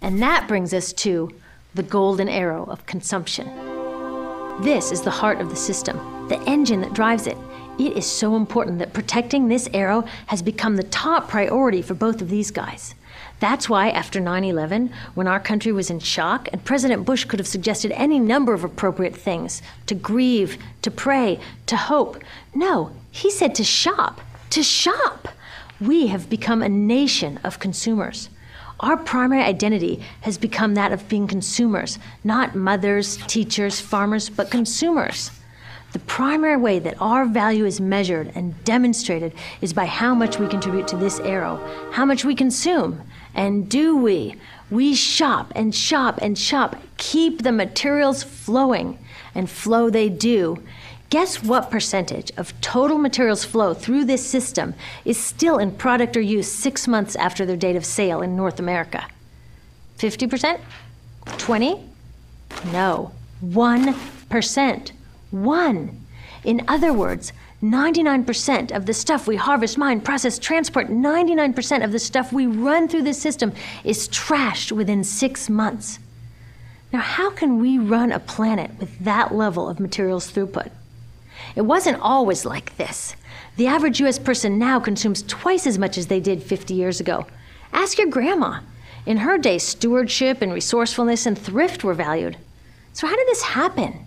And that brings us to the golden arrow of consumption. This is the heart of the system, the engine that drives it. It is so important that protecting this arrow has become the top priority for both of these guys. That's why after 9/11, when our country was in shock, and President Bush could have suggested any number of appropriate things, to grieve, to pray, to hope. No, he said to shop, to shop. We have become a nation of consumers. Our primary identity has become that of being consumers, not mothers, teachers, farmers, but consumers. The primary way that our value is measured and demonstrated is by how much we contribute to this arrow, how much we consume. And do we? We shop and shop and shop, keep the materials flowing, and flow they do. Guess what percentage of total materials flow through this system is still in product or use 6 months after their date of sale in North America? 50%? 20? No, 1%. 1. In other words, 99% of the stuff we harvest, mine, process, transport, 99% of the stuff we run through this system is trashed within 6 months. Now, how can we run a planet with that level of materials throughput? It wasn't always like this. The average US person now consumes twice as much as they did 50 years ago. Ask your grandma. In her day, stewardship and resourcefulness and thrift were valued. So how did this happen?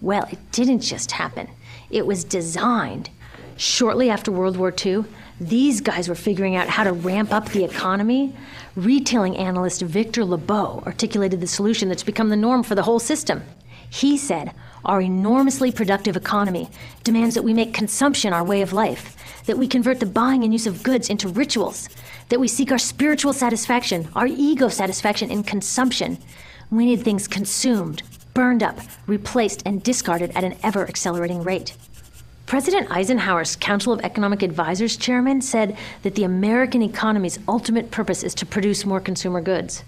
Well, it didn't just happen. It was designed. Shortly after World War II, these guys were figuring out how to ramp up the economy. Retailing analyst Victor Lebeau articulated the solution that's become the norm for the whole system. He said, our enormously productive economy demands that we make consumption our way of life, that we convert the buying and use of goods into rituals, that we seek our spiritual satisfaction, our ego satisfaction in consumption. We need things consumed, burned up, replaced, and discarded at an ever-accelerating rate. President Eisenhower's Council of Economic Advisors chairman said that the American economy's ultimate purpose is to produce more consumer goods.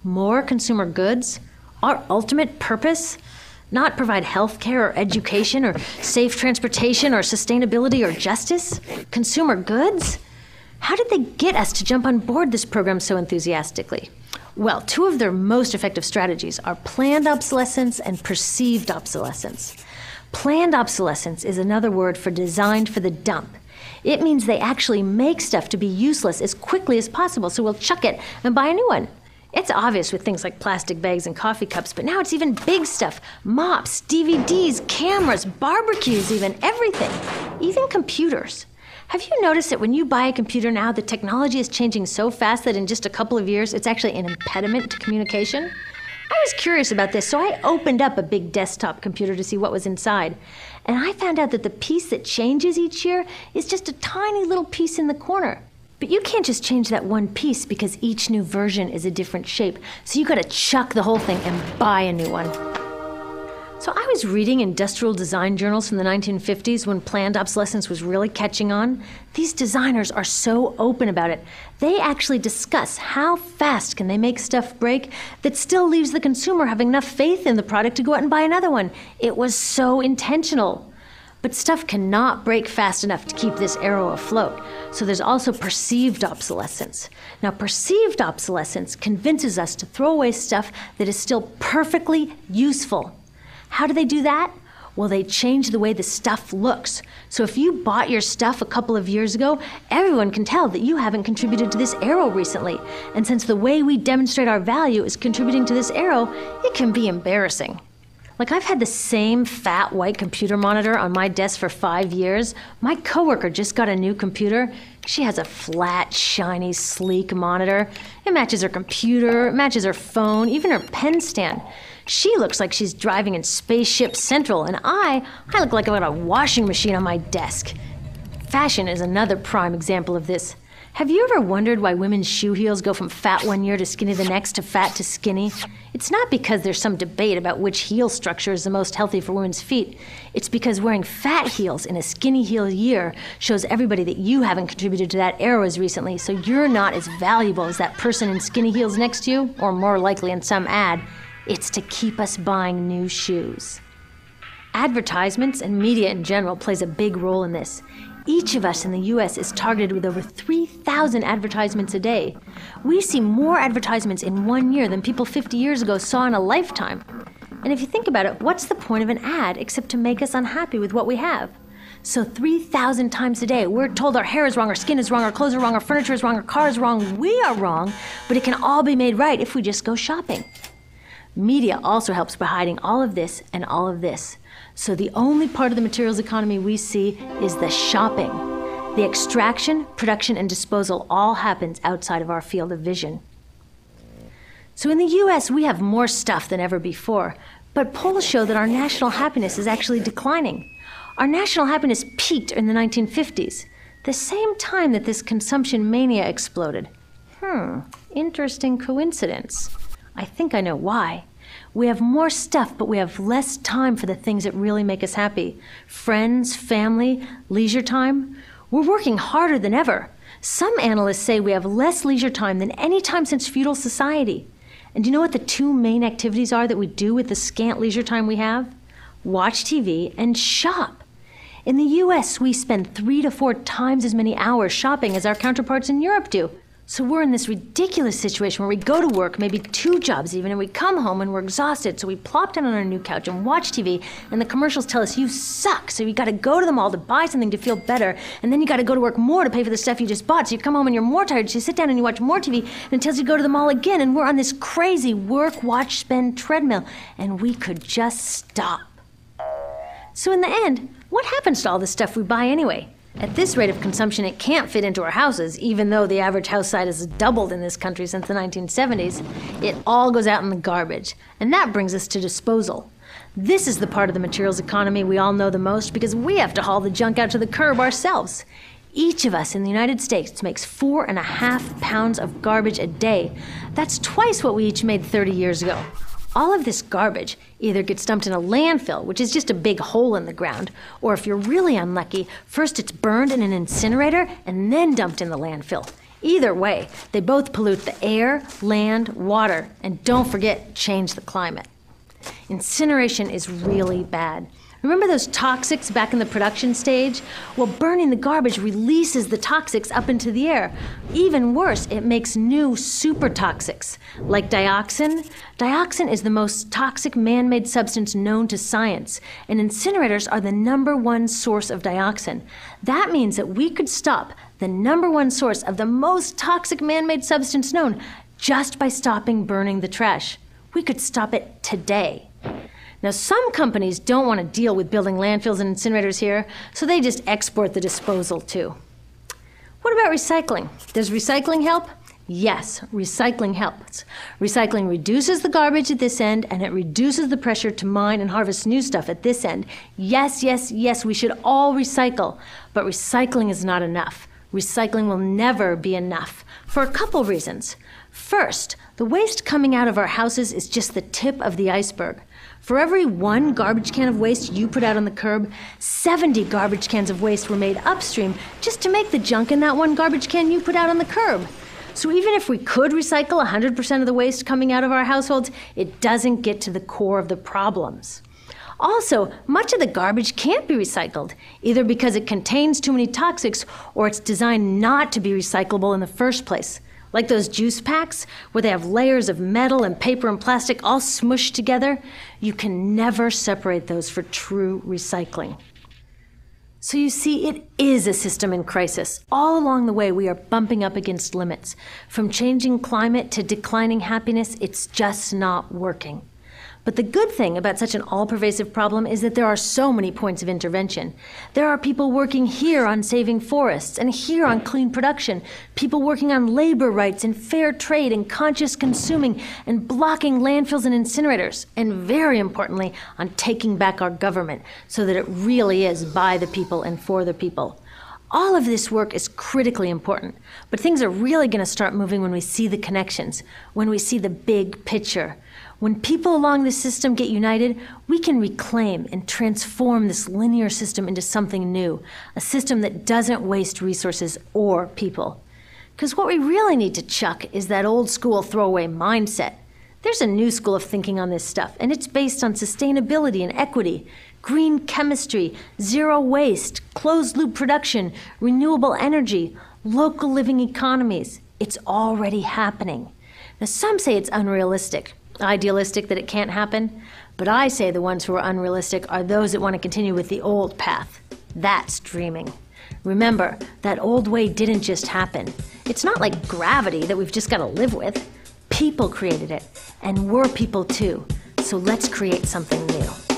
More consumer goods? Our ultimate purpose? Not provide health care or education or safe transportation or sustainability or justice? Consumer goods? How did they get us to jump on board this program so enthusiastically? Well, 2 of their most effective strategies are planned obsolescence and perceived obsolescence. Planned obsolescence is another word for designed for the dump. It means they actually make stuff to be useless as quickly as possible, so we'll chuck it and buy a new one. It's obvious with things like plastic bags and coffee cups, but now it's even big stuff. Mops, DVDs, cameras, barbecues even, everything. Even computers. Have you noticed that when you buy a computer now, the technology is changing so fast that in just a couple of years, it's actually an impediment to communication? I was curious about this, so I opened up a big desktop computer to see what was inside. And I found out that the piece that changes each year is just a tiny little piece in the corner. But you can't just change that one piece because each new version is a different shape. So you gotta chuck the whole thing and buy a new one. So I was reading industrial design journals from the 1950s when planned obsolescence was really catching on. These designers are so open about it. They actually discuss how fast can they make stuff break that still leaves the consumer having enough faith in the product to go out and buy another one. It was so intentional. But stuff cannot break fast enough to keep this arrow afloat. So there's also perceived obsolescence. Now, perceived obsolescence convinces us to throw away stuff that is still perfectly useful. How do they do that? Well, they change the way the stuff looks. So if you bought your stuff a couple of years ago, everyone can tell that you haven't contributed to this arrow recently. And since the way we demonstrate our value is contributing to this arrow, it can be embarrassing. Like, I've had the same fat white computer monitor on my desk for 5 years. My coworker just got a new computer. She has a flat, shiny, sleek monitor. It matches her computer, it matches her phone, even her pen stand. She looks like she's driving in Spaceship Central, and I look like I've got a washing machine on my desk. Fashion is another prime example of this. Have you ever wondered why women's shoe heels go from fat one year to skinny the next to fat to skinny? It's not because there's some debate about which heel structure is the most healthy for women's feet. It's because wearing fat heels in a skinny heel year shows everybody that you haven't contributed to that arrow as recently, so you're not as valuable as that person in skinny heels next to you, or more likely in some ad. It's to keep us buying new shoes. Advertisements and media in general plays a big role in this. Each of us in the US is targeted with over 3,000 advertisements a day. We see more advertisements in 1 year than people 50 years ago saw in a lifetime. And if you think about it, what's the point of an ad except to make us unhappy with what we have? So 3,000 times a day, we're told our hair is wrong, our skin is wrong, our clothes are wrong, our furniture is wrong, our car is wrong. We are wrong, but it can all be made right if we just go shopping. Media also helps by hiding all of this and all of this. So the only part of the materials economy we see is the shopping. The extraction, production, and disposal all happens outside of our field of vision. So in the US, we have more stuff than ever before, but polls show that our national happiness is actually declining. Our national happiness peaked in the 1950s, the same time that this consumption mania exploded. Interesting coincidence. I think I know why. We have more stuff, but we have less time for the things that really make us happy. Friends, family, leisure time. We're working harder than ever. Some analysts say we have less leisure time than any time since feudal society. And do you know what the two main activities are that we do with the scant leisure time we have? Watch TV and shop. In the US, we spend 3 to 4 times as many hours shopping as our counterparts in Europe do. So we're in this ridiculous situation where we go to work, maybe 2 jobs even, and we come home and we're exhausted. So we plop down on our new couch and watch TV, and the commercials tell us you suck. So you got to go to the mall to buy something to feel better, and then you got to go to work more to pay for the stuff you just bought. So you come home and you're more tired, so you sit down and you watch more TV, and it tells you to go to the mall again. And we're on this crazy work, watch, spend treadmill, and we could just stop. So in the end, what happens to all the stuff we buy anyway? At this rate of consumption, it can't fit into our houses, even though the average house size has doubled in this country since the 1970s. It all goes out in the garbage. And that brings us to disposal. This is the part of the materials economy we all know the most because we have to haul the junk out to the curb ourselves. Each of us in the United States makes 4.5 pounds of garbage a day. That's twice what we each made 30 years ago. All of this garbage either gets dumped in a landfill, which is just a big hole in the ground, or if you're really unlucky, first it's burned in an incinerator and then dumped in the landfill. Either way, they both pollute the air, land, water, and don't forget, change the climate. Incineration is really bad. Remember those toxics back in the production stage? Well, burning the garbage releases the toxics up into the air. Even worse, it makes new super toxics, like dioxin. Dioxin is the most toxic man-made substance known to science, and incinerators are the #1 source of dioxin. That means that we could stop the #1 source of the most toxic man-made substance known just by stopping burning the trash. We could stop it today. Now, some companies don't want to deal with building landfills and incinerators here, so they just export the disposal too. What about recycling? Does recycling help? Yes, recycling helps. Recycling reduces the garbage at this end, and it reduces the pressure to mine and harvest new stuff at this end. Yes, yes, yes, we should all recycle, but recycling is not enough. Recycling will never be enough, for a couple reasons. First, the waste coming out of our houses is just the tip of the iceberg. For every 1 garbage can of waste you put out on the curb, 70 garbage cans of waste were made upstream just to make the junk in that 1 garbage can you put out on the curb. So even if we could recycle 100% of the waste coming out of our households, it doesn't get to the core of the problems. Also, much of the garbage can't be recycled, either because it contains too many toxics or it's designed not to be recyclable in the first place. Like those juice packs, where they have layers of metal and paper and plastic all smushed together, you can never separate those for true recycling. So you see, it is a system in crisis. All along the way, we are bumping up against limits. From changing climate to declining happiness, it's just not working. But the good thing about such an all-pervasive problem is that there are so many points of intervention. There are people working here on saving forests and here on clean production, people working on labor rights and fair trade and conscious consuming and blocking landfills and incinerators, and very importantly, on taking back our government so that it really is by the people and for the people. All of this work is critically important, but things are really going to start moving when we see the connections, when we see the big picture. When people along the system get united, we can reclaim and transform this linear system into something new, a system that doesn't waste resources or people. Because what we really need to chuck is that old school throwaway mindset. There's a new school of thinking on this stuff, and it's based on sustainability and equity. Green chemistry, zero waste, closed-loop production, renewable energy, local living economies. It's already happening. Now, some say it's unrealistic, idealistic that it can't happen, but I say the ones who are unrealistic are those that want to continue with the old path. That's dreaming. Remember, that old way didn't just happen. It's not like gravity that we've just got to live with. People created it, and we're people too. So let's create something new.